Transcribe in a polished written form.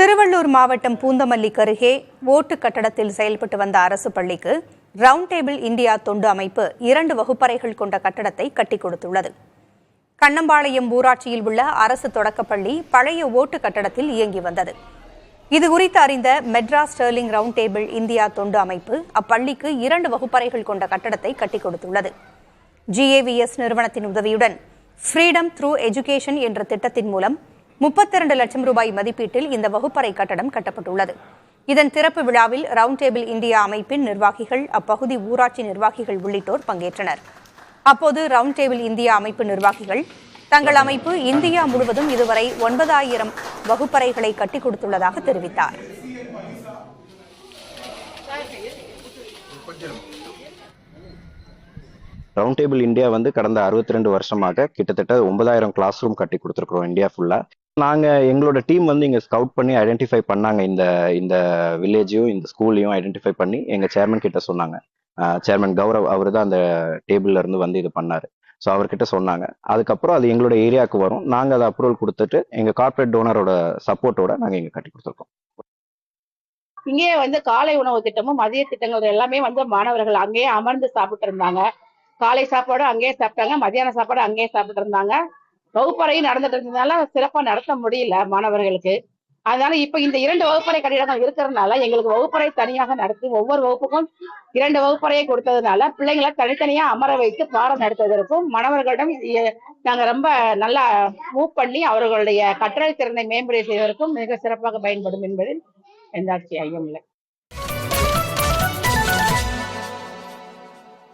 திருவள்ளூர் மாவட்டம் பூந்தமல்லிக்கு அருகே ஓட்டு கட்டடத்தில் செயல்பட்டு வந்த அரசு பள்ளிக்கு ரவுண்ட் டேபிள் இந்தியா தொண்டு அமைப்பு 2 வகுப்பறைகள் கொண்ட கட்டடத்தை கட்டிக் கொடுத்துள்ளது. கண்ணம்பாளையம் ஊராட்சியில் உள்ள அரசு தொடக்கப்பள்ளி பழைய ஓட்டு கட்டடத்தில் இயங்கி வந்தது. இதுகுறித்து அறிந்த Madras Sterling Round Table India தொண்டு அமைப்பு அப்பள்ளிக்கு 2 வகுப்பறைகள் கொண்ட கட்டடத்தை கட்டிக் கொடுத்துள்ளது. GAVS நிறுவனத்தின் உதவியுடன் ஃப்ரீடம் த்ரூ எஜுகேஷன் என்ற திட்டத்தின் மூலம் 32 லட்சம் ரூபாய் மதிப்பீட்டில் இந்த வகுப்பறை கட்டடம் கட்டப்பட்டுள்ளது. இதன் திறப்பு விழாவில் ரவுண்ட் டேபிள் இந்தியா அமைப்பின் நிர்வாகிகள், அப்பகுதி ஊராட்சி நிர்வாகிகள் உள்ளிட்டோர் பங்கேற்றனர். அப்போது ரவுண்ட் டேபிள் இந்தியா அமைப்பு நிர்வாகிகள் தங்கள் அமைப்பு இந்தியா முழுவதும் இதுவரை 9000 வகுப்பறைகளை கட்டிக் கொடுத்துள்ளதாக தெரிவித்தார். ரவுண்ட் டேபிள் இந்தியா கடந்த 62 வருஷமாக கிட்டத்தட்ட 9000 கிளாஸ் ரூம் கட்டி கொடுத்துருக்கோம் இந்தியா ஃபுல்லா. நாங்க எங்களோட டீம் இங்க ஸ்கவுட் பண்ணி ஐடென்டிஃபை பண்ணாங்க. இந்த வில்லேஜையும் இந்த ஸ்கூலையும் ஐடென்டிஃபை பண்ணி எங்க சேர்மன் கிட்ட சொன்னாங்க. சேர்மன் கௌரவ் அவர் தான் அந்த டேபிள்ல இருந்து இது பண்ணாரு. ஸோ அவர்கிட்ட சொன்னாங்க. அதுக்கப்புறம் அது எங்களோட ஏரியாவுக்கு வரும். நாங்க அதை அப்ரூவல் கொடுத்துட்டு எங்க கார்பரேட் டோனரோட சப்போர்ட்டோட நாங்க இங்க கட்டி கொடுத்துருக்கோம். இங்கே காலை உணவு திட்டமும் மதிய திட்டங்கள் எல்லாமே மாணவர்கள் அங்கேயே அமர்ந்து சாப்பிட்டு இருந்தாங்க. காலை சாப்பாடு அங்கேயே சாப்பிட்டாங்க, மதியான சாப்பாடு அங்கேயே சாப்பிட்டு இருந்தாங்க. வகுப்பறையும் நடந்துட்டு இருந்ததுனால சிறப்பா நடத்த முடியல மாணவர்களுக்கு. அதனால இப்ப இந்த 2 வகுப்பறை கட்டிடங்கள் இருக்கிறதுனால எங்களுக்கு வகுப்பறை தனியாக நடத்தி ஒவ்வொரு வகுப்புக்கும் 2 வகுப்பறையை கொடுத்ததுனால பிள்ளைங்களை தனித்தனியா அமர வைத்து பாடம் நடத்துவதற்கும் மாணவர்களிடம் நாங்க ரொம்ப நல்லா மூவ் பண்ணி அவர்களுடைய கற்றல் திறனை மேம்பட செய்வதற்கும் மிக சிறப்பாக பயன்படும் என்பதில் எந்த ஐயம் இல்லை.